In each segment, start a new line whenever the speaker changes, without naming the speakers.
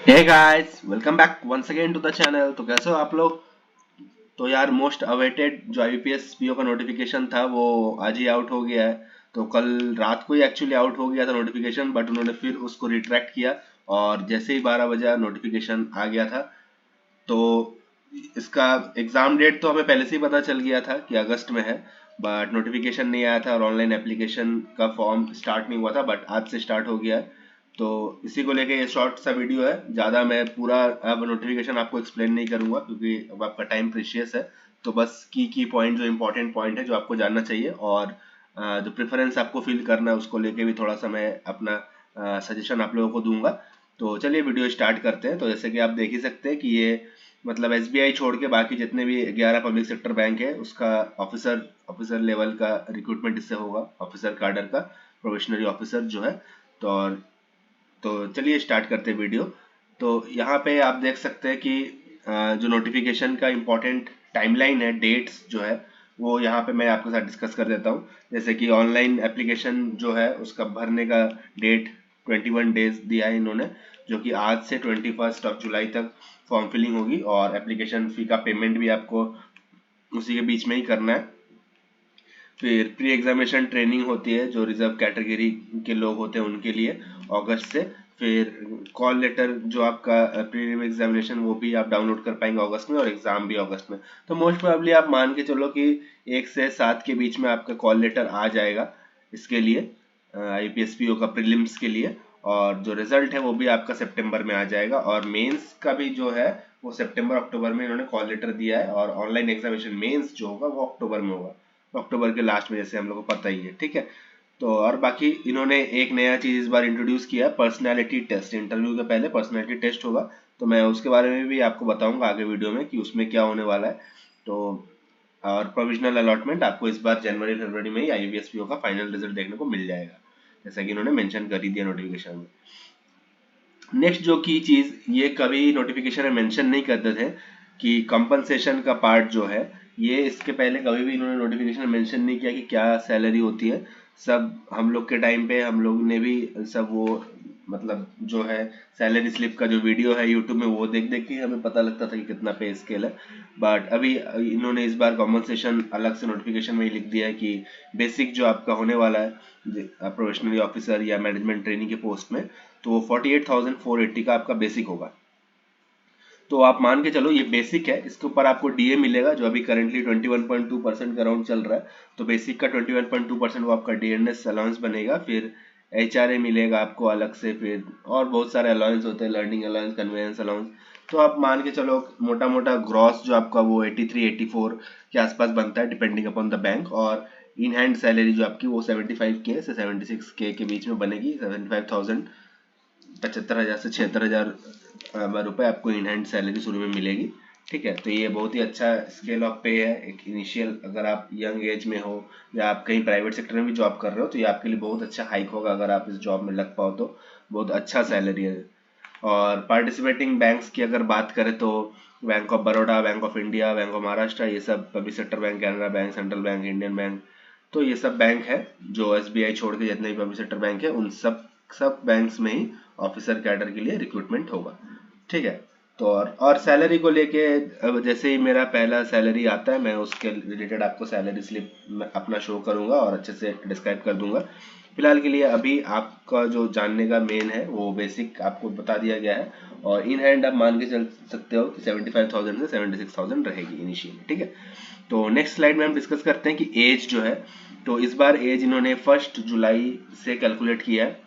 Hey guys, welcome back once again to the channel. तो कैसे हो आप लोग? तो यार, मोस्ट अवेटेड जो आईपीएस पीओ का नोटिफिकेशन था वो आज ही आउट हो गया है। तो कल रात को ही एक्चुअली आउट हो गया था नोटिफिकेशन, बट उन्होंने फिर उसको रिट्रैक्ट किया और जैसे ही 12 बजे नोटिफिकेशन आ गया था। तो इसका एग्जाम डेट तो हमें पहले से ही पता चल गया था कि अगस्त में है, बट नोटिफिकेशन नहीं आया था और ऑनलाइन एप्लीकेशन का फॉर्म स्टार्ट नहीं हुआ था, बट आज से स्टार्ट हो गया है। तो इसी को लेके ये शॉर्ट सा वीडियो है, ज़्यादा मैं पूरा अब नोटिफिकेशन आपको एक्सप्लेन नहीं करूंगा क्योंकि अब आपका टाइम प्रीशियस है। तो बस की पॉइंट जो इंपॉर्टेंट पॉइंट है जो आपको जानना चाहिए, और जो प्रेफरेंस आपको फिल करना है उसको लेके भी थोड़ा सा मैं अपना सजेशन आप लोगों को दूंगा। तो चलिए वीडियो स्टार्ट करते हैं। तो जैसे कि आप देख ही सकते हैं कि ये मतलब एसबीआई छोड़ के बाकी जितने भी 11 पब्लिक सेक्टर बैंक है उसका ऑफिसर ऑफिसर लेवल का रिक्रूटमेंट इससे होगा, ऑफिसर कैडर का, प्रोबेशनरी ऑफिसर जो है। तो चलिए स्टार्ट करते हैं वीडियो। तो यहाँ पे आप देख सकते हैं कि जो नोटिफिकेशन का इम्पोर्टेंट टाइमलाइन है, डेट्स जो है वो यहाँ पे मैं आपके साथ डिस्कस कर देता हूँ। जैसे कि ऑनलाइन एप्लीकेशन जो है उसका भरने का डेट 21 डेज दिया है इन्होंने, जो कि आज से 21 जुलाई तक फॉर्म फिलिंग होगी, और एप्लीकेशन फी का पेमेंट भी आपको उसी के बीच में ही करना है। फिर प्री एग्जामिनेशन ट्रेनिंग होती है जो रिजर्व कैटेगरी के लोग होते हैं उनके लिए, अगस्त से। फिर कॉल लेटर जो आपका प्री एग्जामिनेशन वो भी आप डाउनलोड कर पाएंगे अगस्त में, और एग्जाम भी अगस्त में। तो मोस्ट प्रोबेबली आप मान के चलो कि 1 से 7 के बीच में आपका कॉल लेटर आ जाएगा इसके लिए, आईपीएसपीओ का प्रीलिम्स के लिए। और जो रिजल्ट है वो भी आपका सितंबर में आ जाएगा, और मेंस का भी जो है वो सितंबर अक्टूबर में इन्होंने कॉल लेटर दिया है, और ऑनलाइन एग्जामिनेशन मेंस जो होगा वो अक्टूबर में होगा, अक्टूबर के लास्ट में, जैसे हम लोग को पता ही है। ठीक है। तो और बाकी इन्होंने एक नया चीज इस बार इंट्रोड्यूस किया, पर्सनैलिटी टेस्ट। इंटरव्यू के पहले पर्सनैलिटी टेस्ट होगा, तो मैं उसके बारे में भी आपको बताऊंगा आगे वीडियो में कि उसमें क्या होने वाला है। तो और प्रोविजनल अलॉटमेंट आपको इस बार जनवरी फरवरी में ही आईबीएसपीओ का फाइनल रिजल्ट देखने को मिल जाएगा, जैसा कि इन्होंने मेंशन कर ही दिया नोटिफिकेशन में। नेक्स्ट जो की चीज ये कभी नोटिफिकेशन में मेंशन नहीं करते थे कि कंपनसेशन का पार्ट जो है, ये इसके पहले कभी भी इन्होंने नोटिफिकेशन में मेंशन नहीं किया कि क्या सैलरी होती है। सब हम लोग के टाइम पे हम लोग ने भी सब वो मतलब जो है सैलरी स्लिप का जो वीडियो है यूट्यूब में वो देख देख के हमें पता लगता था कि कितना पे स्केल है। बट अभी इन्होंने इस बार कॉम्पनसेशन अलग से नोटिफिकेशन में ही लिख दिया है कि बेसिक जो आपका होने वाला है प्रोफेशनली ऑफिसर या मैनेजमेंट ट्रेनिंग के पोस्ट में, तो वो 48,480 का आपका बेसिक होगा। तो आप मान के चलो ये बेसिक है, इसके ऊपर आपको डीए मिलेगा जो अभी करेंटली 21.2% का राउंड चल रहा है। तो बेसिक का 21.2% वो आपका डीएनएस अलाउंस बनेगा। फिर एचआरए मिलेगा आपको अलग से, फिर और बहुत सारे अलाउंस होते हैं, लर्निंग अलाउंस, कन्वेंस अलाउंस। तो आप मान के चलो मोटा मोटा ग्रॉस जो आपका वो 83-84 के आसपास बनता है डिपेंडिंग अपॉन द बैंक। और इन हैंड सैलरी जो आपकी वो 75K से 76K के बीच में बनेगी। 75,000, 75,000 से 76,000 रुपए आपको इन हैंड सैलरी शुरू में मिलेगी। ठीक है। तो ये बहुत ही अच्छा स्केल ऑफ पे है एक इनिशियल, अगर आप यंग एज में हो या आप कहीं प्राइवेट सेक्टर में भी जॉब कर रहे हो तो ये आपके लिए बहुत अच्छा हाइक होगा अगर आप इस जॉब में लग पाओ तो। बहुत अच्छा सैलरी है। और पार्टिसिपेटिंग बैंक्स की अगर बात करें तो Bank of Baroda, bank of India, bank of Maharashtra, ये सब public sector bank, Canara bank, central bank, Indian bank, तो ये सब बैंक है जो एसबीआई छोड़ के जितने भी पब्लिक सेक्टर बैंक है उन सब बैंक्स में ही ऑफिसर कैडर के लिए रिक्रूटमेंट होगा। ठीक है। तो और सैलरी को लेके अब जैसे ही मेरा पहला सैलरी आता है मैं उसके रिलेटेड आपको सैलरी स्लिप अपना शो करूंगा और अच्छे से डिस्क्राइब कर दूंगा। फिलहाल के लिए अभी आपका जो जानने का मेन है वो बेसिक आपको बता दिया गया है, और इन हैंड आप मान के चल सकते हो कि 75,000 से 76,000 रहेगी इनिशियली। ठीक है। तो नेक्स्ट स्लाइड में हम डिस्कस करते हैं कि एज जो है, तो इस बार एज इन्होंने 1 जुलाई से कैलकुलेट किया है।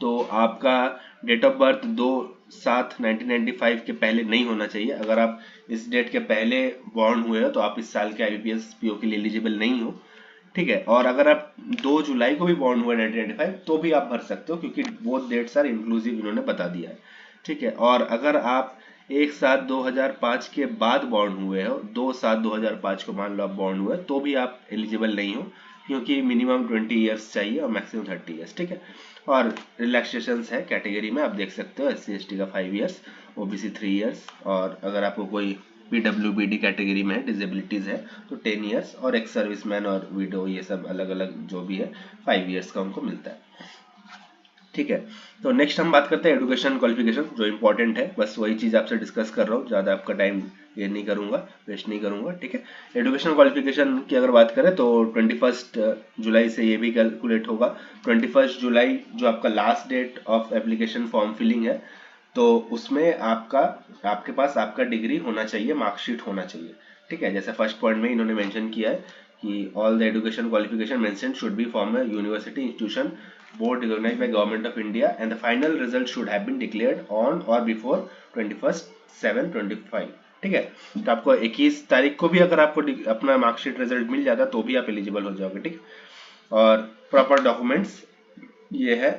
तो आपका डेट ऑफ बर्थ 2/7/1995 के पहले नहीं होना चाहिए। अगर आप इस डेट के पहले बॉर्न हुए हो तो आप इस साल के आईबीपीएस पीओ के लिए एलिजिबल नहीं हो। ठीक है। और अगर आप 2 जुलाई को भी बॉर्न हुए 1995 तो भी आप भर सकते हो, क्योंकि वो डेट्स आर इंक्लूसिव इन्होंने बता दिया है। ठीक है। और अगर आप 1/7/2005 के बाद बॉर्न हुए हो, 2/7/2005 को मान लो आप बॉर्न हुए, तो भी आप एलिजिबल नहीं हो, क्योंकि मिनिमम 20 ईयर्स चाहिए और मैक्सिमम 30 ईयर्स। ठीक है। और रिलैक्सेशन है कैटेगरी में, आप देख सकते हो SC/ST का 5 ईयर्स, ओबीसी 3 ईयर्स, और अगर आपको कोई पीडब्ल्यूबीडी कैटेगरी में है, डिजेबिलिटीज है, तो 10 ईयर्स, और एक्स सर्विसमैन और विडो ये सब अलग अलग जो भी है 5 ईयर्स का उनको मिलता है। ठीक है। तो नेक्स्ट हम बात करते हैं एजुकेशन क्वालिफिकेशन, जो इंपॉर्टेंट है, बस वही चीज़ आपसे डिस्कस कर रहा हूँ, ज़्यादा आपका टाइम ये नहीं करूँगा, वेस्ट नहीं करूँगा, ठीक है। एजुकेशन क्वालिफिकेशन की अगर बात करें तो 21 जुलाई से ये भी कैलकुलेट होगा। 21 जुलाई जो आपका last date of application form filling है, तो उसमें आपके पास आपका डिग्री होना चाहिए, मार्कशीट होना चाहिए, ठीक है। जैसे फर्स्ट पॉइंट में इन्होंने मेंशन किया है कि all the education qualification mentioned should be from a university institution board recognized by government of India and the final result should have been declared on or before 21/7/25, ठीक है। तो आपको 21 तारीख को भी अगर आपको अपना मार्कशीट रिजल्ट मिल जाता तो भी आप एलिजिबल हो जाओगे, ठीक। और प्रॉपर डॉक्यूमेंट्स ये है,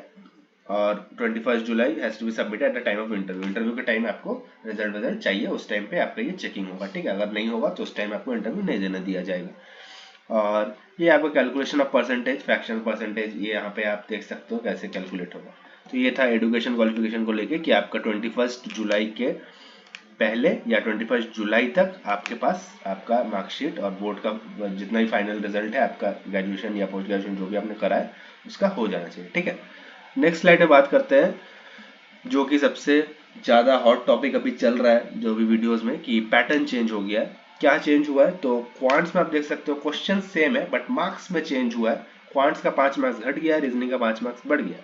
और 21 July has to be submitted at the time of interview. Interview के टाइम आपको रिजल्ट चाहिए, उस टाइम पे आपका ये चेकिंग होगा, ठीक है। अगर नहीं होगा तो उस टाइम आपको इंटरव्यू नहीं देने दिया जाएगा। और ये आपको calculation of percentage, fractional percentage, ये यहाँ पे आप देख सकते हो कैसे कैलकुलेट होगा। तो ये था एजुकेशन क्वालिफिकेशन को लेके कि आपका 21 जुलाई के पहले या 21 जुलाई तक आपके पास आपका मार्कशीट और बोर्ड का जितना भी फाइनल रिजल्ट है आपका ग्रेजुएशन या पोस्ट ग्रेजुएशन जो भी आपने करा है उसका हो जाना चाहिए, ठीक है। नेक्स्ट स्लाइड में बात करते हैं जो कि सबसे ज़्यादा हॉट टॉपिक अभी चल रहा है जो भी वीडियोस में, कि पैटर्न चेंज हो गया है। क्या चेंज हुआ है, तो क्वांट्स में आप देख सकते हो क्वेश्चन सेम है बट मार्क्स में चेंज हुआ है। क्वांट्स का 5 मार्क्स घट गया, रीजनिंग का 5 मार्क्स बढ़ गया।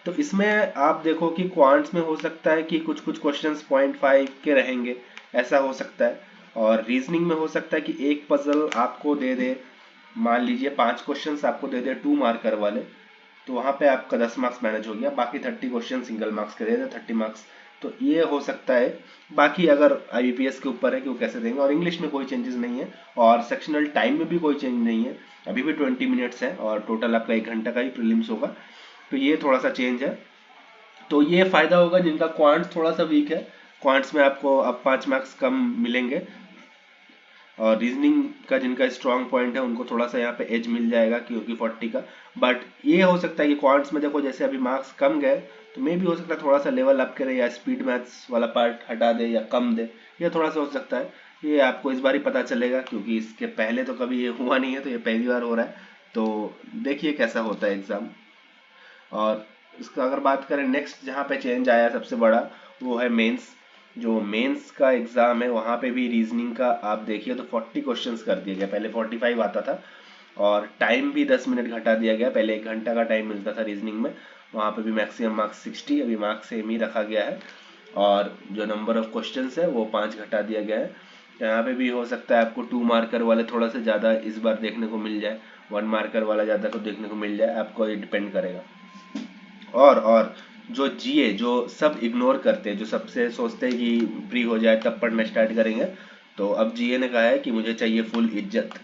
तो इसमें आप देखो कि क्वांट्स में हो सकता है कि कुछ कुछ क्वेश्चंस 0.5 के रहेंगे, ऐसा हो सकता है। और रीजनिंग में हो सकता है कि एक पजल आपको दे दे, मान लीजिए 5 क्वेश्चंस आपको दे दे 2 मार्कर वाले, तो वहां पे आपका 10 मार्क्स मैनेज हो गया, बाकी 30 क्वेश्चन सिंगल मार्क्स के दे दे 30 मार्क्स। तो ये हो सकता है। बाकी अगर IBPS के ऊपर है कि वो कैसे देंगे। और इंग्लिश में कोई चेंजेस नहीं है, और सेक्शनल टाइम में भी कोई चेंज नहीं है, अभी भी 20 मिनट्स है, और टोटल आपका 1 घंटा का ही प्रीलिम्स होगा। तो ये थोड़ा सा चेंज है। तो ये फायदा होगा जिनका क्वांट्स थोड़ा सा वीक है, क्वांट्स में आपको अब 5 मार्क्स कम मिलेंगे। और रीजनिंग का जिनका स्ट्रांग पॉइंट है उनको थोड़ा सा यहाँ पे एज मिल जाएगा क्योंकि 40 का। बट ये हो सकता है कि क्वांट्स में देखो जैसे अभी मार्क्स कम गए, तो मे भी हो सकता है थोड़ा सा लेवल अप करे, या स्पीड मैथ्स वाला पार्ट हटा दे या कम दे, ये थोड़ा सा हो सकता है। ये आपको इस बार ही पता चलेगा क्योंकि इसके पहले तो कभी ये हुआ नहीं है, तो ये पहली बार हो रहा है। तो देखिए कैसा होता है एग्जाम। और इसका अगर बात करें नेक्स्ट जहाँ पे चेंज आया सबसे बड़ा, वो है मेंस। जो मेंस का एग्जाम है वहाँ पे भी रीजनिंग का आप देखिए तो 40 क्वेश्चंस कर दिया गया, पहले 45 आता था। और टाइम भी 10 मिनट घटा दिया गया, पहले 1 घंटा का टाइम मिलता था रीजनिंग में, वहाँ पे भी मैक्सिमम मार्क्स 60, अभी मार्क्स सेम ही रखा गया है। और जो नंबर ऑफ क्वेश्चंस है वो 5 घटा दिया गया है। यहाँ पे भी हो सकता है आपको 2 मार्कर वाले थोड़ा सा ज़्यादा इस बार देखने को मिल जाए, 1 मार्कर वाला ज़्यादा को देखने को मिल जाए, आपको ये डिपेंड करेगा। और जो GA जो सब इग्नोर करते हैं, जो सबसे सोचते हैं कि प्री हो जाए तब पढ़ना स्टार्ट करेंगे, तो अब GA ने कहा है कि मुझे चाहिए फुल इज्जत।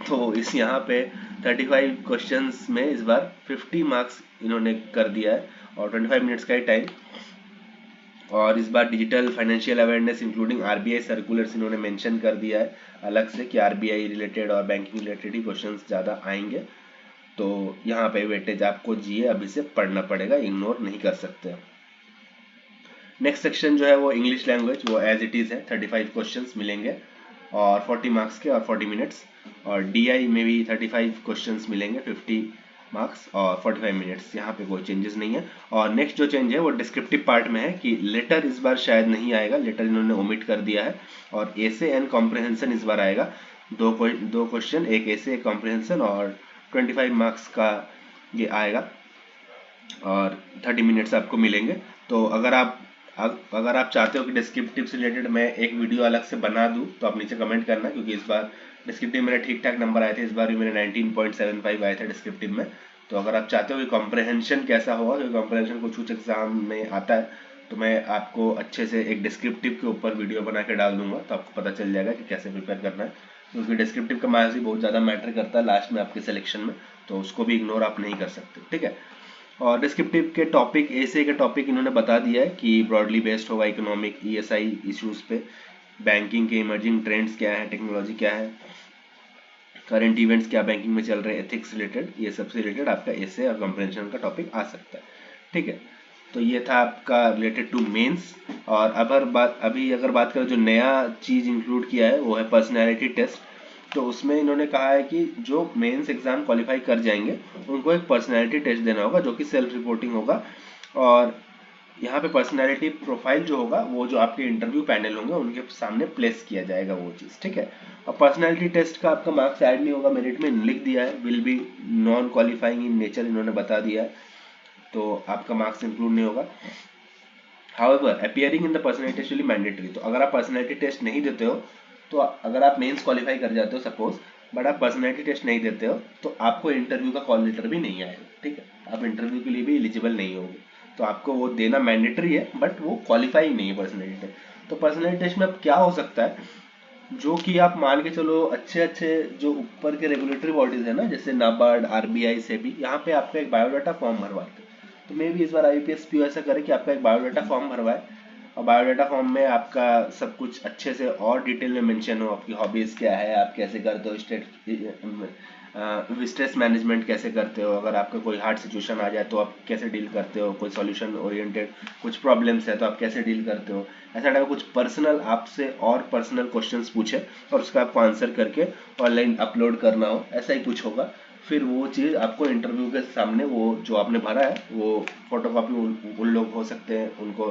तो इस यहाँ पे 35 क्वेश्चंस में इस बार 50 मार्क्स इन्होंने कर दिया है, और 25 मिनट्स का ही टाइम। और इस बार digital financial awareness including RBI circulars इन्होंने मेंशन कर दिया है अलग से कि RBI रिलेटेड और बैंकिंग रिलेटेड ही क्वेश्चंस ज़्यादा आएंगे। तो यहाँ पे वेटेज आपको GA अभी से पढ़ना पड़ेगा, इग्नोर नहीं कर सकते। नेक्स्ट सेक्शन जो है वो इंग्लिश लैंग्वेज, वो एज इट इज़ है, 35 क्वेश्चंस मिलेंगे और 40 मार्क्स के और 40 मिनट्स। और DI में भी 35 क्वेश्चंस मिलेंगे, 50 मार्क्स और 45 मिनट्स, यहाँ पे कोई चेंजेस नहीं है। और नेक्स्ट जो चेंज है वो डिस्क्रिप्टिव पार्ट में है कि लेटर इस बार शायद नहीं आएगा, लेटर इन्होंने ओमिट कर दिया है। और एसे एंड कॉम्प्रहेंशन इस बार आएगा, दो क्वेश्चन, एक एसे एक कॉम्प्रहेंशन, और 25 मार्क्स का ये आएगा, और 30 मिनट्स आपको मिलेंगे। तो अगर आप चाहते हो कि डिस्क्रिप्टिव से रिलेटेड मैं एक वीडियो अलग से बना दूं तो आप नीचे कमेंट करना, क्योंकि इस बार डिस्क्रिप्टिव मेरे ठीक ठाक नंबर आए थे, इस बार भी मेरे 19.75 आए थे डिस्क्रिप्टिव में। तो अगर आप चाहते हो कि कॉम्प्रहेंशन कैसा होगा, क्योंकि कॉम्प्रहेंशन कुछ एग्जाम में आता है, तो मैं आपको अच्छे से एक डिस्क्रिप्टिव के ऊपर वीडियो बना के डाल दूंगा, तो आपको पता चल जाएगा कि कैसे प्रिपेयर करना है। क्योंकि डिस्क्रिप्टिव का मार्क्स भी बहुत ज़्यादा मैटर करता है लास्ट में आपके सिलेक्शन में, तो उसको भी इग्नोर आप नहीं कर सकते, ठीक है। और डिस्क्रिप्टिव के टॉपिक, ऐसे के टॉपिक इन्होंने बता दिया है कि ब्रॉडली बेस्ड होगा, इकोनॉमिक ESI इश्यूज पे, बैंकिंग के इमर्जिंग ट्रेंड्स क्या है, टेक्नोलॉजी क्या है, करंट इवेंट्स क्या बैंकिंग में चल रहे हैं, एथिक्स रिलेटेड, ये सबसे रिलेटेड आपका ऐसे और कंप्रेंशन का टॉपिक आ सकता है, ठीक है। तो ये था आपका रिलेटेड टू मेंस। और अभी अगर बात करें जो नया चीज़ इंक्लूड किया है वो है पर्सनैलिटी टेस्ट। तो उसमें इन्होंने कहा है कि जो मेंस एग्जाम क्वालिफाई कर जाएंगे उनको एक पर्सनैलिटी टेस्ट देना होगा, जो कि सेल्फ रिपोर्टिंग होगा। और यहाँ पे पर्सनैलिटी प्रोफाइल जो होगा वो जो आपके इंटरव्यू पैनल होंगे उनके सामने प्लेस किया जाएगा वो चीज़, ठीक है। और पर्सनैलिटी टेस्ट का आपका मार्क्स ऐड नहीं होगा, मेरिट में लिख दिया है, will be non qualifying in nature, इन्होंने बता दिया है, तो आपका मार्क्स इंक्लूड नहीं होगा। However appearing in the personality test will be mandatory, तो अगर आप पर्सनैलिटी टेस्ट नहीं देते हो, तो अगर आप मेंस क्वालिफाई कर जाते हो सपोज, बट आप पर्सनैलिटी टेस्ट नहीं देते हो, तो आपको इंटरव्यू का कॉल लेटर भी नहीं आएगा, ठीक है, आप इंटरव्यू के लिए भी एलिजिबल नहीं होगे, तो आपको वो देना मैंडेटरी है, बट वो क्वालिफाई नहीं है पर्सनैलिटी टेस्ट। तो पर्सनैलिटी टेस्ट में अब क्या हो सकता है, जो कि आप मान के चलो अच्छे अच्छे जो ऊपर के रेगुलेटरी बॉडीज है ना, जैसे नाबार्ड, आरबीआई, सेबी, यहाँ पे आपका एक बायोडाटा फॉर्म भरवाते हैं। तो मे भी इस बार आईपीएस पीओ ऐसा करे कि आपका एक बायोडाटा फॉर्म भरवाए, और बायोडाटा फॉर्म में आपका सब कुछ अच्छे से और डिटेल में मेंशन हो, आपकी हॉबीज क्या है, आप कैसे करते हो स्ट्रेस मैनेजमेंट कैसे करते हो, अगर आपका कोई हार्ड सिचुएशन आ जाए तो आप कैसे डील करते हो, कोई सॉल्यूशन ओरिएंटेड कुछ प्रॉब्लम्स है तो आप कैसे डील करते हो, ऐसा टाइप कुछ पर्सनल आपसे और पर्सनल क्वेश्चंस पूछे और उसका आपको आंसर करके ऑनलाइन अपलोड करना हो, ऐसा ही कुछ होगा। फिर वो चीज़ आपको इंटरव्यू के सामने वो जो आपने भरा है वो फोटोकॉपी उन लोग हो सकते हैं उनको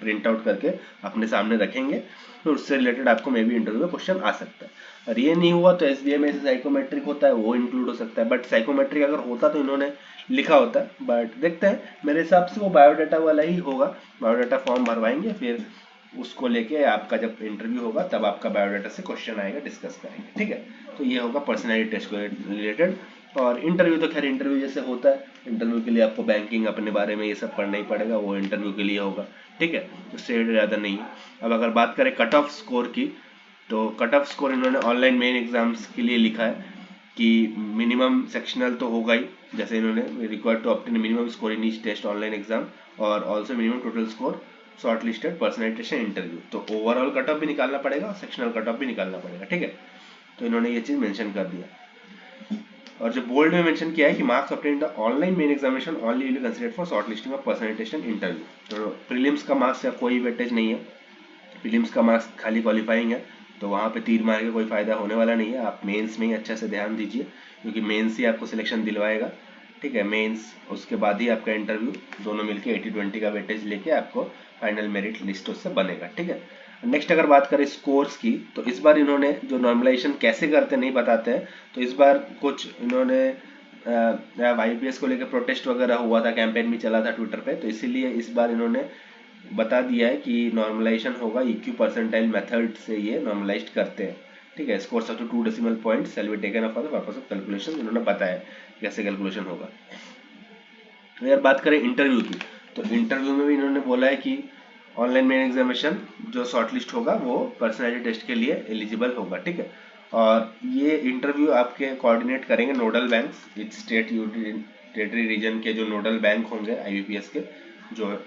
प्रिंट आउट करके अपने सामने रखेंगे, तो उससे रिलेटेड आपको मे बी इंटरव्यू में क्वेश्चन आ सकता है। और ये नहीं हुआ तो एसबीआई से साइकोमेट्रिक होता है वो इंक्लूड हो सकता है, बट साइकोमेट्रिक अगर होता तो इन्होंने लिखा होता है, बट देखते हैं, मेरे हिसाब से वो बायोडाटा वाला ही होगा, बायोडाटा फॉर्म भरवाएंगे, फिर उसको लेके आपका जब इंटरव्यू होगा तब आपका बायोडाटा से क्वेश्चन आएगा, डिस्कस करेंगे, ठीक है। तो ये होगा पर्सनैलिटी टेस्ट को रिलेटेड। और इंटरव्यू तो खैर इंटरव्यू जैसे होता है, इंटरव्यू के लिए आपको बैंकिंग अपने बारे में ये सब पढ़ना ही पड़ेगा, वो इंटरव्यू के लिए होगा, ठीक है, उससे ज़्यादा नहीं है। अब अगर बात करें कट ऑफ स्कोर की, तो कट ऑफ स्कोर इन्होंने ऑनलाइन मेन एग्जाम्स के लिए लिखा है कि मिनिमम सेक्शनल तो होगा ही, जैसे इन्होंने required to obtain minimum score in each test online exam और also minimum total score shortlisted personality interview, तो ओवरऑल कट ऑफ भी निकालना पड़ेगा और सेक्शनल कट ऑफ भी निकालना पड़ेगा, ठीक है। तो इन्होंने ये चीज़ मेंशन कर दिया। और जो बोल्ड में मेंशन किया है कि marks obtain the online main examination only will be considered for short listing of personality interview. तो प्रीलिम्स का मार्क्स का कोई वेटेज नहीं है, प्रीलिम्स का मार्क्स खाली क्वालिफाइंग है, तो वहाँ पे तीर मार के कोई फायदा होने वाला नहीं है, आप मेंस में ही अच्छे से ध्यान दीजिए, क्योंकि मेंस ही आपको सिलेक्शन दिलवाएगा, ठीक है, मेंस उसके बाद ही आपका इंटरव्यू, दोनों मिलके 80-20 का वेटेज लेके आपको फाइनल मेरिट लिस्ट उससे बनेगा, ठीक है। नेक्स्ट अगर बात करें स्कोर्स की, तो इस बार इन्होंने जो नॉर्मलाइजेशन कैसे करते नहीं बताते हैं, तो इस बार कुछ इन्होंने आईपीएस को लेकर प्रोटेस्ट वगैरह हुआ था, कैंपेन भी चला था ट्विटर पे, तो इसीलिए इस बार इन्होंने बता दिया है कि नॉर्मलाइजेशन होगा EQ परसेंटाइल मेथड से, ये नॉर्मलाइज्ड करते हैं, ठीक है। Scores up to 2 decimal points shall be taken up for the purpose of calculation, इन्होंने बताया कैसे कैलकुलेशन होगा। तो यार बात करें इंटरव्यू की, तो इंटरव्यू में भी इन्होंने बोला है कि ऑनलाइन मेन एग्जामिनेशन जो शॉर्टलिस्ट होगा वो पर्सनैलिटी टेस्ट के लिए एलिजिबल होगा, ठीक है। और ये इंटरव्यू आपके कोऑर्डिनेट करेंगे nodal banks, state unitary region के जो नोडल बैंक होंगे IBPS के, जो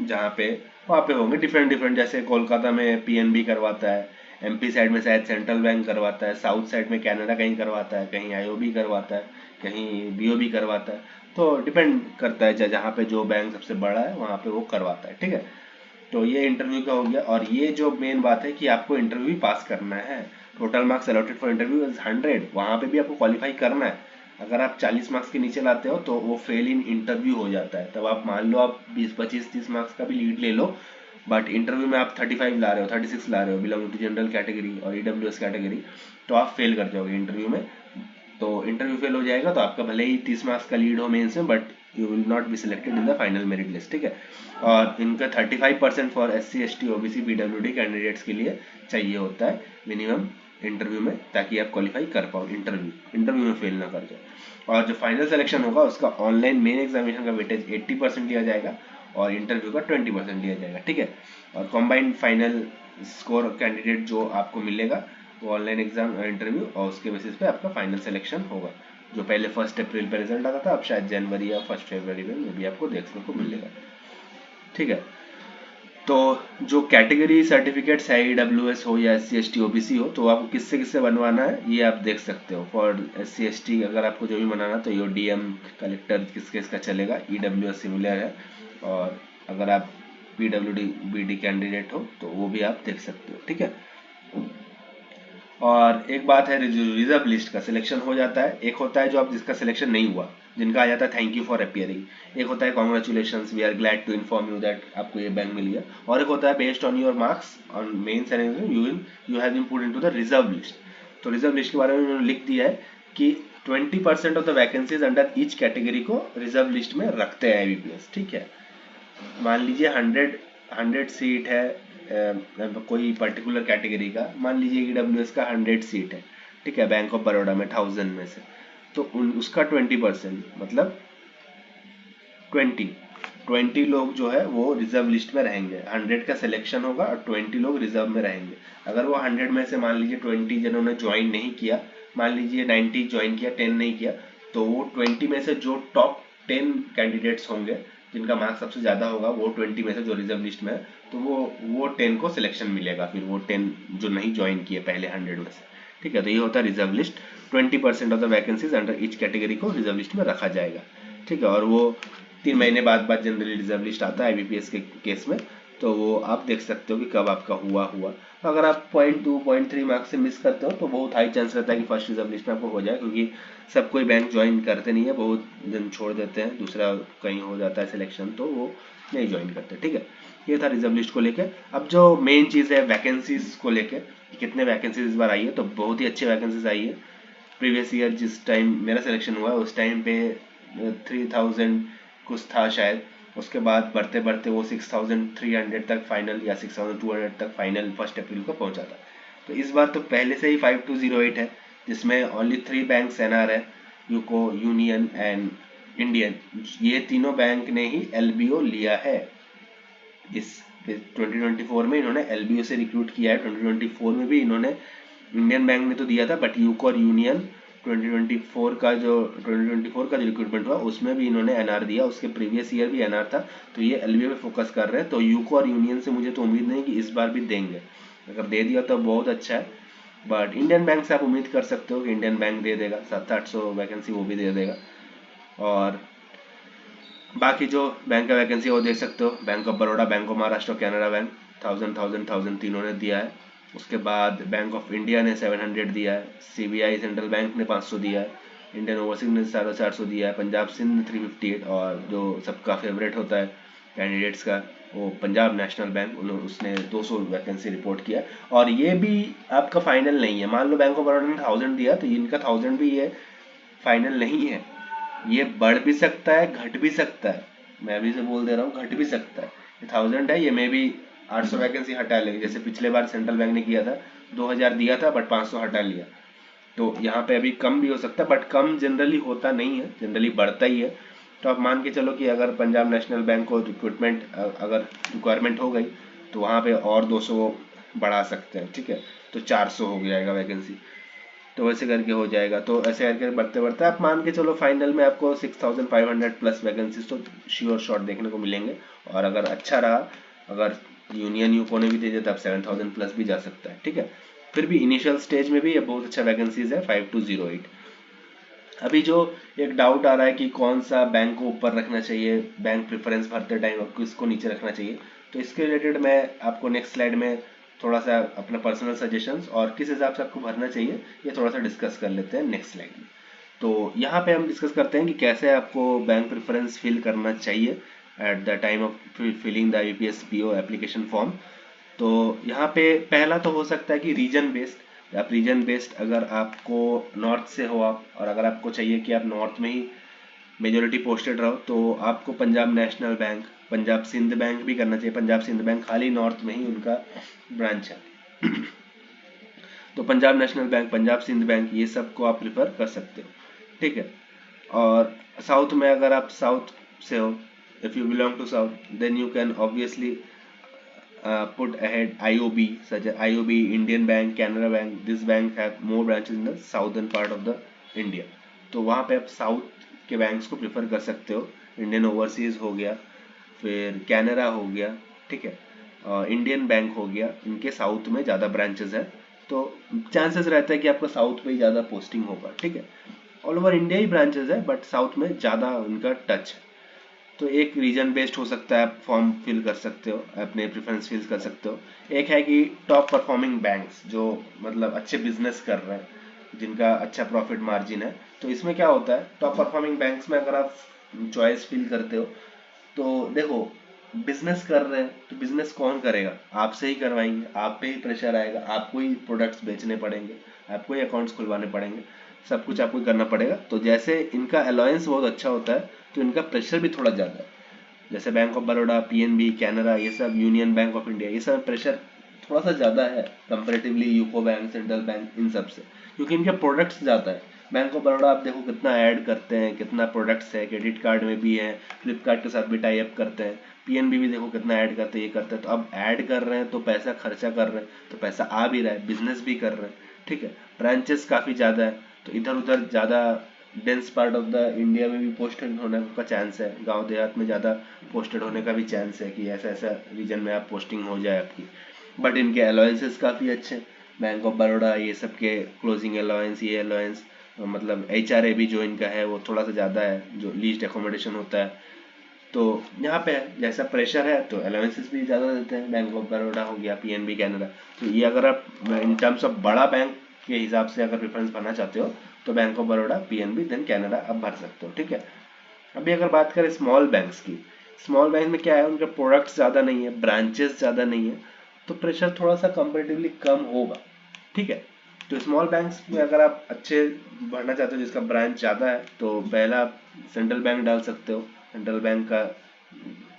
जहाँ पे वहाँ पे होंगे डिफरेंट डिफरेंट, जैसे कोलकाता में PNB करवाता है, MP साइड में शायद सेंट्रल बैंक करवाता है, साउथ साइड में कैनेडा कहीं करवाता है, कहीं IOB करवाता है, कहीं BOB करवाता है, तो डिपेंड करता है जहाँ पे जो बैंक सबसे बड़ा है वहाँ पे वो करवाता है, ठीक है। तो ये इंटरव्यू का हो गया। और ये जो मेन बात है कि आपको इंटरव्यू पास करना है, total marks allotted for interview is 100, वहाँ पे भी आपको क्वालिफाई करना है। अगर आप 40 मार्क्स के नीचे लाते हो तो वो फेल इन इंटरव्यू हो जाता है, तब आप मान लो आप 20-25-30 मार्क्स का भी लीड ले लो, बट इंटरव्यू में आप 35 ला रहे हो, 36 ला रहे हो, बिलोंग टू जनरल कैटेगरी और EWS कैटेगरी, तो आप फेल कर जाओगे इंटरव्यू में। तो इंटरव्यू फेल हो जाएगा तो आपका भले ही 30 मार्क्स का लीड हो मेंस में, but you will not be selected in the final merit list, ठीक है। और इनका 35% for SC ST OBC PWD candidates के लिए चाहिए होता है मिनिमम इंटरव्यू में, ताकि आप क्वालिफाई कर पाओ इंटरव्यू में फेल ना कर जाओ। और जो फाइनल सिलेक्शन होगा उसका ऑनलाइन मेन एग्जामिनेशन का वेटेज 80% लिया जाएगा और इंटरव्यू का 20% लिया जाएगा, ठीक है। और कॉम्बाइंड फाइनल स्कोर कैंडिडेट जो आपको मिलेगा वो ऑनलाइन एग्जाम इंटरव्यू और उसके बेसिस पे आपका फाइनल सिलेक्शन होगा, जो पहले 1 अप्रैल पे रिजल्ट आता था, अब शायद जनवरी या 1 फरवरी में भी आपको देखने को मिलेगा, ठीक है। तो जो कैटेगरी सर्टिफिकेट्स है EWS हो या SC ST OBC हो, तो आपको किससे किससे बनवाना है ये आप देख सकते हो। फॉर SC ST अगर आपको जो भी बनाना तो ये DM कलेक्टर किसके इसका चलेगा, EWS सिमिलर है, और अगर आप PWD BD कैंडिडेट हो तो वो भी आप देख सकते हो, ठीक है। और एक बात है, रिजर्व लिस्ट का सिलेक्शन हो जाता है, एक होता है जो आप जिसका सिलेक्शन नहीं हुआ, जिनका आ जाता है थैंक यू फॉर अपियरिंग, एक होता है congratulations we are glad to inform you that आपको ये बैंक मिल गया, और एक होता है based on your marks on mains and you have been put into the reserve list. तो रिजर्व लिस्ट के बारे में उन्होंने लिख दिया है कि 20% of the vacancies under each category को रिजर्व लिस्ट में रखते हैं IBPS। ठीक है, मान लीजिए 100 सीट है कोई पर्टिकुलर कैटेगरी का, मान लीजिए EWS का 100 सीट है, ठीक है, बैंक ऑफ बड़ौदा में 1000 में से, तो उसका 20% मतलब 20 लोग जो है वो रिजर्व लिस्ट में रहेंगे। 100 का सिलेक्शन होगा और 20 लोग रिजर्व में रहेंगे। अगर वो 100 में से मान लीजिए 20 जिन्होंने ज्वाइन नहीं किया, मान लीजिए 90 ज्वाइन किया, 10 नहीं किया, तो वो 20 में से जो टॉप 10 कैंडिडेट्स होंगे जिनका मार्क्स सबसे ज्यादा होगा, वो 20 में से जो रिजर्व लिस्ट में है, तो वो 10 को सिलेक्शन मिलेगा, फिर वो 10 जो नहीं ज्वाइन किए पहले 100 में से। ठीक है, तो ये होता है reserve list. 20% of the vacancies under each category को रिजर्व लिस्ट में रखा जाएगा। ठीक है, और वो 3 महीने बाद जनरली रिजर्व लिस्ट आता है IBPS के केस में, तो वो आप देख सकते हो कि कब आपका हुआ। अगर आप 0.2 0.3 मार्क्स से मिस करते हो तो बहुत हाई चांस रहता है कि फर्स्ट रिजर्व लिस्ट में आपको हो जाए, क्योंकि सब कोई बैंक ज्वाइन करते नहीं है, बहुत दिन छोड़ देते हैं, दूसरा कहीं हो जाता है सिलेक्शन तो वो नहीं ज्वाइन करते। ठीक है, ये था रिजर्व लिस्ट को लेके। अब जो मेन चीज़ है वैकेंसीज को लेके, कितने वैकेंसीज इस बार आई है, तो बहुत ही अच्छी वैकेंसीज आई है। प्रीवियस ईयर जिस टाइम मेरा सिलेक्शन हुआ उस टाइम पे 3000 कुछ था शायद, उसके बाद बढ़ते बढ़ते वो 6300 तक फाइनल या 6200 तक फाइनल 1 अप्रैल को पहुंचा था। तो इस बार तो पहले से ही 5208 है, जिसमें ओनली 3 बैंक NR है, यूको, यूनियन एंड इंडियन। ये तीनों बैंक ने ही LBO लिया है। इस 2024 में इन्होंने LBO से रिक्रूट किया है। 2024 में भी इन्होंने, इंडियन बैंक ने तो दिया था, बट यूको और यूनियन 2024 का जो रिक्रूटमेंट हुआ उसमें भी इन्होंने NR दिया। उसके प्रीवियस ईयर भी NR था, तो ये LBO पे फोकस कर रहे हैं। तो यूको और यूनियन से मुझे तो उम्मीद नहीं कि इस बार भी देंगे, अगर दे दिया तो बहुत अच्छा है, बट इंडियन बैंक से आप उम्मीद कर सकते हो कि इंडियन बैंक दे देगा 700-800 वैकेंसी वो भी दे देगा। और बाकी जो बैंक का वैकेंसी वो देख सकते हो, bank of Baroda, bank of Maharashtra, Canara bank 1000 तीनों ने दिया है। उसके बाद बैंक ऑफ इंडिया ने 700 दिया है, CBI सेंट्रल बैंक ने 500 दिया है, इंडियन ओवरसीज ने 450 दिया है, पंजाब सिंध 358, और जो सबका फेवरेट होता है कैंडिडेट्स का वो पंजाब नेशनल बैंक, उसने 200 वैकेंसी रिपोर्ट किया। और ये भी आपका फाइनल नहीं है, मान लो बैंक ऑफ बड़ौदा ने 1000 दिया तो इनका 1000 भी ये फाइनल नहीं है, ये बढ़ भी सकता है घट भी सकता है। मैं अभी से बोल दे रहा हूँ घट भी सकता है। 1000 है, ये मे भी 800 वैकेंसी हटा लेगी, जैसे पिछले बार सेंट्रल बैंक ने किया था, 2000 दिया था बट 500 हटा लिया। तो यहाँ पे अभी कम भी हो सकता है, बट कम जनरली होता नहीं है, जनरली बढ़ता ही है। तो आप मान के चलो कि अगर पंजाब नेशनल बैंक को रिक्रूटमेंट अगर रिक्वायरमेंट हो गई तो वहाँ पे और 200 बढ़ा सकते हैं। ठीक है, तो 400 हो जाएगा वैकेंसी, तो वैसे करके हो जाएगा। तो ऐसे करके बढ़ते बढ़ते आप मान के चलो फाइनल में आपको 6500 प्लस वैकेंसीज तो श्योर शॉट देखने को मिलेंगे। और अगर अच्छा रहा, अगर यूनियन यूको ने भी दे दिया तब 7000 प्लस भी जा सकता है। ठीक है, फिर भी इनिशियल स्टेज में भी ये बहुत अच्छा वैकेंसीज है 5208। अभी जो एक डाउट आ रहा है कि कौन सा बैंक को ऊपर रखना चाहिए, बैंक प्रेफरेंस भरते टाइम किसको नीचे रखना चाहिए, तो इसके रिलेटेड मैं आपको नेक्स्ट स्लाइड में थोड़ा सा अपना पर्सनल सजेशंस और किस हिसाब से आपको भरना चाहिए ये थोड़ा सा डिस्कस कर लेते हैं नेक्स्ट स्लाइड में। तो यहाँ पे हम डिस्कस करते हैं कि कैसे आपको बैंक प्रेफरेंस फिल करना चाहिए at the time of filling the IBPS PO application form. तो यहाँ पे पहला तो हो सकता है कि रीजन बेस्ड, आप रीजन बेस्ड अगर आपको नॉर्थ से हो आप, और अगर आपको चाहिए कि आप नॉर्थ में ही मेजोरिटी पोस्टेड रहो, तो आपको Punjab National Bank, Punjab Sind Bank भी करना चाहिए। पंजाब सिंध बैंक खाली नॉर्थ में ही उनका ब्रांच है तो Punjab National Bank, Punjab Sind Bank, ये सब को आप प्रिफर कर सकते हो। ठीक है, और साउथ में अगर आप साउथ से हो, if you belong to south, then you can obviously put ahead IOB, such as IOB, Indian Bank, Canara Bank. This bank have more branches in the southern part of the India. तो वहाँ पे आप south के banks को prefer कर सकते हो। Indian overseas हो गया, फिर कैनरा हो गया, ठीक है, इंडियन बैंक हो गया, इनके साउथ में ज़्यादा ब्रांचेस है, तो चांसेस रहता है कि आपका साउथ में ही ज़्यादा पोस्टिंग होगा। ठीक है, ऑल ओवर इंडिया ही ब्रांचेस है बट साउथ में ज़्यादा उनका टच है। तो एक रीजन बेस्ड हो सकता है, आप फॉर्म फिल कर सकते हो, अपने प्रेफरेंस फिल कर सकते हो। एक है कि टॉप परफॉर्मिंग बैंक्स जो मतलब अच्छे बिजनेस कर रहे हैं, जिनका अच्छा प्रॉफिट मार्जिन है। तो इसमें क्या होता है, टॉप परफॉर्मिंग बैंक्स में अगर आप चॉइस फिल करते हो तो देखो, बिजनेस कर रहे हैं तो बिजनेस कौन करेगा, आपसे ही करवाएंगे, आप पे ही प्रेशर आएगा, आपको ही प्रोडक्ट्स बेचने पड़ेंगे, आपको ही अकाउंट्स खुलवाने पड़ेंगे, सब कुछ आपको ही करना पड़ेगा। तो जैसे इनका अलाउंस बहुत अच्छा होता है तो इनका प्रेशर भी थोड़ा ज़्यादा है। जैसे bank of Baroda, PNB, Canara, ये सब, यूनियन बैंक ऑफ इंडिया, ये सब प्रेशर थोड़ा सा ज़्यादा है comparatively UCO bank, central bank, इन सब से, क्योंकि इनके प्रोडक्ट्स ज़्यादा है। बैंक ऑफ बड़ौदा आप देखो कितना ऐड करते हैं, कितना प्रोडक्ट्स है, क्रेडिट कार्ड में भी है, फ्लिपकार्ट के साथ भी टाई अप करते हैं, पीएनबी भी देखो कितना ऐड करते हैं, ये करते हैं। तो अब ऐड कर रहे हैं तो पैसा खर्चा कर रहे हैं, तो पैसा आ भी रहा है, बिजनेस भी कर रहे हैं, ठीक है। ब्रांचेस काफ़ी ज़्यादा है तो इधर उधर ज़्यादा dense part of the India में भी पोस्टेड होने का चांस है, गांव देहात में ज़्यादा पोस्टेड होने का भी चांस है कि ऐसा ऐसा रीजन में आप पोस्टिंग हो जाए आपकी। बट इनके अलाउंसेस काफ़ी अच्छे हैं, बैंक ऑफ बड़ौदा ये सब के क्लोजिंग अलाउंस, ये अलाउंस, मतलब HRA भी जो इनका है वो थोड़ा सा ज़्यादा है, जो लीस्ट एकोमोडेशन होता है। तो यहाँ पे जैसा प्रेशर है तो अलाउंसेस भी ज़्यादा देते हैं, बैंक ऑफ बड़ौदा हो गया, पीएनबी, कैनरा। तो ये अगर आप इन टर्म्स ऑफ बड़ा बैंक के हिसाब से अगर प्रेफरेंस भरना चाहते हो तो Bank of Baroda, PNB, then Canara आप भर सकते हो, ठीक है। अभी अगर बात करें स्मॉल बैंक्स की, स्मॉल बैंक में क्या है, उनका प्रोडक्ट्स ज़्यादा नहीं है, ब्रांचेस ज़्यादा नहीं है, तो प्रेशर थोड़ा सा कंपेरेटिवली कम होगा, ठीक है। तो स्मॉल बैंक्स में अगर आप अच्छे भरना चाहते हो जिसका ब्रांच ज़्यादा है तो पहला आप सेंट्रल बैंक डाल सकते हो, सेंट्रल बैंक का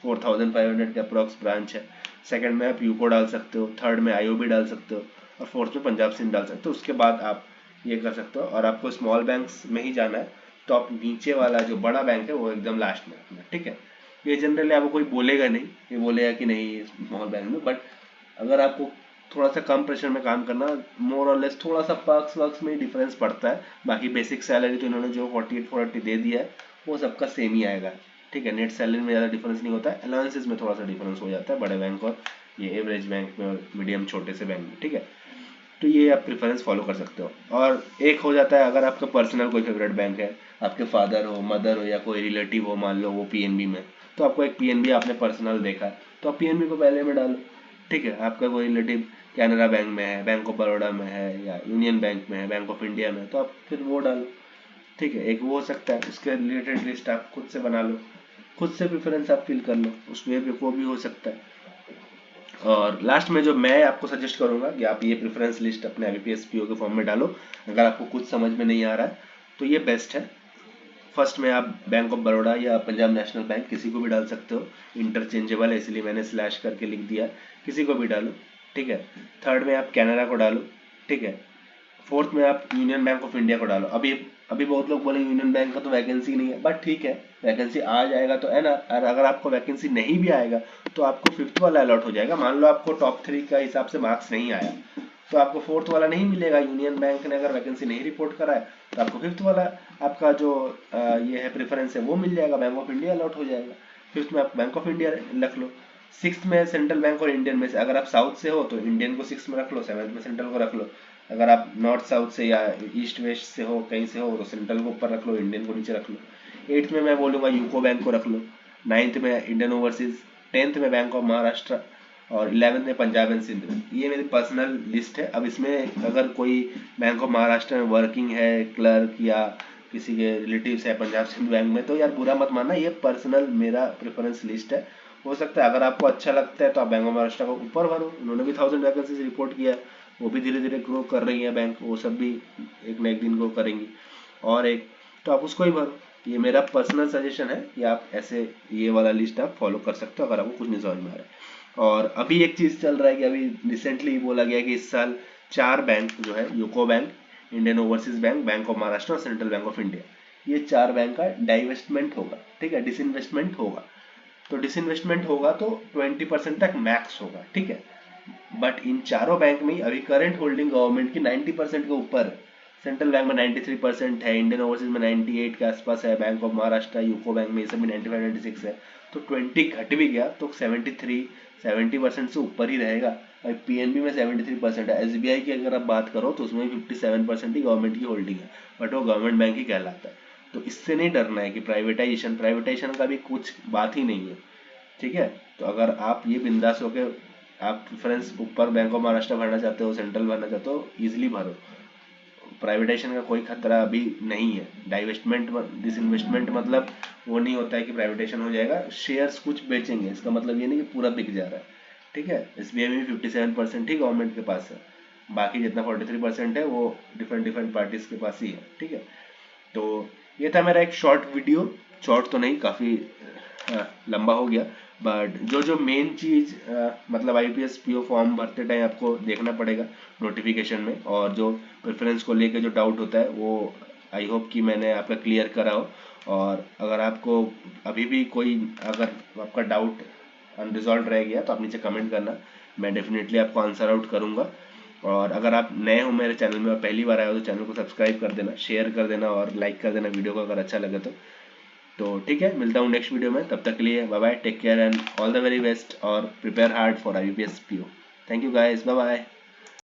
4500 के अप्रॉक्स ब्रांच है। सेकंड में आप यूको डाल सकते हो, थर्ड में आईओबी डाल सकते हो, और फोर्थ में पंजाब सिंध डाल सकते हो। उसके बाद आप ये कर सकते हो, और आपको स्मॉल बैंक्स में ही जाना है तो आप नीचे वाला जो बड़ा बैंक है वो एकदम लास्ट में रखना, ठीक है। ये जनरली आपको कोई बोलेगा नहीं, ये बोलेगा कि नहीं स्मॉल बैंक में, बट अगर आपको थोड़ा सा कम प्रेशर में काम करना, मोर और लेस थोड़ा सा पर्क्स वर्क्स में डिफरेंस पड़ता है, बाकी बेसिक सैलरी तो इन्होंने जो 48-480 दे दिया है वो सबका सेम ही आएगा, ठीक है। नेट सैलरी में ज़्यादा डिफरेंस नहीं होता है, अलाउंसेस में थोड़ा सा डिफरेंस हो जाता है बड़े बैंक और ये एवरेज बैंक में और मीडियम छोटे से बैंक में, ठीक है। तो ये आप प्रेफरेंस फॉलो कर सकते हो। और एक हो जाता है अगर आपका पर्सनल कोई फेवरेट बैंक है, आपके फादर हो, मदर हो, या कोई रिलेटिव हो, मान लो वो पीएनबी में, तो आपको एक पीएनबी आपने पर्सनल देखा है तो आप पीएनबी को पहले में डालो, ठीक है। आपका कोई रिलेटिव कैनरा बैंक में है, बैंक ऑफ बड़ौदा में है, या यूनियन बैंक में है, बैंक ऑफ इंडिया में है, तो आप फिर वो डालो, ठीक है। एक वो हो सकता है, उसके रिलेटेड लिस्ट आप खुद से बना लो, खुद से प्रेफरेंस आप फिल कर लो, उसमें भी वो भी हो सकता है। और लास्ट में जो मैं आपको सजेस्ट करूंगा कि आप ये प्रेफरेंस लिस्ट अपने IBPS PO के फॉर्म में डालो, अगर आपको कुछ समझ में नहीं आ रहा है तो ये बेस्ट है। फर्स्ट में आप बैंक ऑफ बड़ौदा या पंजाब नेशनल बैंक किसी को भी डाल सकते हो, इंटरचेंजेबल है इसलिए मैंने स्लैश करके लिख दिया, किसी को भी डालो, ठीक है। थर्ड में आप कैनरा को डालो, ठीक है। फोर्थ में आप यूनियन बैंक ऑफ इंडिया को डालो। अभी अभी बहुत लोग बोले यूनियन बैंक का तो वैकेंसी नहीं है, बट ठीक है, वैकेंसी आ जाएगा तो है ना। और अगर आपको वैकेंसी नहीं भी आएगा तो आपको फिफ्थ वाला अलॉट हो जाएगा। मान लो आपको टॉप 3 का हिसाब से मार्क्स नहीं आया तो आपको फोर्थ वाला नहीं मिलेगा। यूनियन बैंक ने अगर वैकेंसी नहीं रिपोर्ट करा है तो आपको फिफ्थ वाला, आपका जो ये है प्रेफरेंस है वो मिल जाएगा, बैंक ऑफ इंडिया अलॉट हो जाएगा। फिफ्थ में आप बैंक ऑफ इंडिया रख लो। सिक्स में सेंट्रल बैंक और इंडियन में से अगर आप साउथ से हो तो इंडियन को सिक्स में रख लो, सेवन्थ में सेंट्रल को रख लो। अगर आप नॉर्थ साउथ से या ईस्ट वेस्ट से हो, कहीं से हो, तो सेंट्रल को ऊपर रख लो, इंडियन को नीचे रख लो। एट्थ में मैं बोलूँगा यूको बैंक को रख लो, नाइन्थ में इंडियन ओवरसीज, टेंथ में बैंक ऑफ महाराष्ट्र, और 11th में पंजाब एंड सिंध में। ये मेरी पर्सनल लिस्ट है। अब इसमें अगर कोई बैंक ऑफ महाराष्ट्र में वर्किंग है, क्लर्क या किसी के रिलेटिव्स है पंजाब सिंध बैंक में, तो यार बुरा मत मानना, ये पर्सनल मेरा प्रेफरेंस लिस्ट है। हो सकता है अगर आपको अच्छा लगता है तो आप बैंक ऑफ महाराष्ट्र को ऊपर भरो, उन्होंने भी 1000 वैकेंसीज रिपोर्ट किया है, वो भी धीरे धीरे ग्रो कर रही है बैंक, वो सब भी एक न एक दिन ग्रो करेंगी। और एक तो आप उसको ही भरो। ये मेरा पर्सनल सजेशन है कि आप ऐसे ये वाला लिस्ट आप फॉलो कर सकते हो अगर आपको कुछ नहीं समझ में आ रहा है। और अभी एक चीज़ चल रहा है कि अभी रिसेंटली बोला गया कि इस साल 4 बैंक जो है, UCO bank, Indian overseas bank, bank of Maharashtra और सेंट्रल बैंक ऑफ इंडिया, ये 4 बैंक का डाइवेस्टमेंट होगा, ठीक है, डिसइन्वेस्टमेंट होगा। तो डिसइन्वेस्टमेंट होगा तो 20% तक मैक्स होगा, ठीक है। बट इन चारों बैंक में अभी करंट होल्डिंग गवर्नमेंट की 90% के ऊपर है। सेंट्रल बैंक में 93% है, इंडियन ओवरसीज में 98 के आसपास है, bank of Maharashtra, UCO bank में ये सब में 95-96 है। तो 20 घट भी गया तो 70% से ऊपर ही रहेगा। और पीएनबी में 73% है। एसबीआई की अगर आप बात करो तो उसमें 57% ही गवर्नमेंट की होल्डिंग है, बट वो गवर्नमेंट बैंक ही कहलाता है। तो इससे नहीं डरना है कि प्राइवेटाइजेशन का भी कुछ बात ही नहीं है, ठीक है। तो अगर आप ये बिंदास होके आप प्रेफरेंस ऊपर बैंक ऑफ महाराष्ट्र भरना चाहते हो, सेंट्रल भरना चाहते हो, इजिली भरो। प्राइवेटाइजेशन का कोई खतरा अभी नहीं है। डाइवेस्टमेंट डिसइन्वेस्टमेंट मतलब वो नहीं होता है कि प्राइवेटाइजेशन हो जाएगा, शेयर्स कुछ बेचेंगे, इसका मतलब ये नहीं कि पूरा बिक जा रहा है, ठीक है। एसबीआई में भी 57% ही गवर्नमेंट के पास है, बाकी जितना 43% है वो डिफरेंट डिफरेंट पार्टीज के पास ही है, ठीक है। तो ये था मेरा एक शॉर्ट वीडियो, शॉर्ट तो नहीं, काफ़ी लंबा हो गया, बट जो जो मेन चीज़ मतलब आईपीएस पीओ फॉर्म भरते टाइम आपको देखना पड़ेगा नोटिफिकेशन में, और जो प्रेफरेंस को लेके जो डाउट होता है वो आई होप कि मैंने आपका क्लियर करा हो। और अगर आपको अभी भी कोई अगर आपका डाउट अनरिजॉल्व रह गया तो आप नीचे कमेंट करना, मैं डेफिनेटली आपको आंसर आउट करूँगा। और अगर आप नए हो मेरे चैनल में और पहली बार आए हो तो चैनल को सब्सक्राइब कर देना, शेयर कर देना और लाइक कर देना वीडियो को अगर अच्छा लगे तो ठीक है। मिलता हूँ नेक्स्ट वीडियो में, तब तक के लिए bye bye, take care and all the very best, और prepare hard for IBPS PO. Thank you guys, bye bye.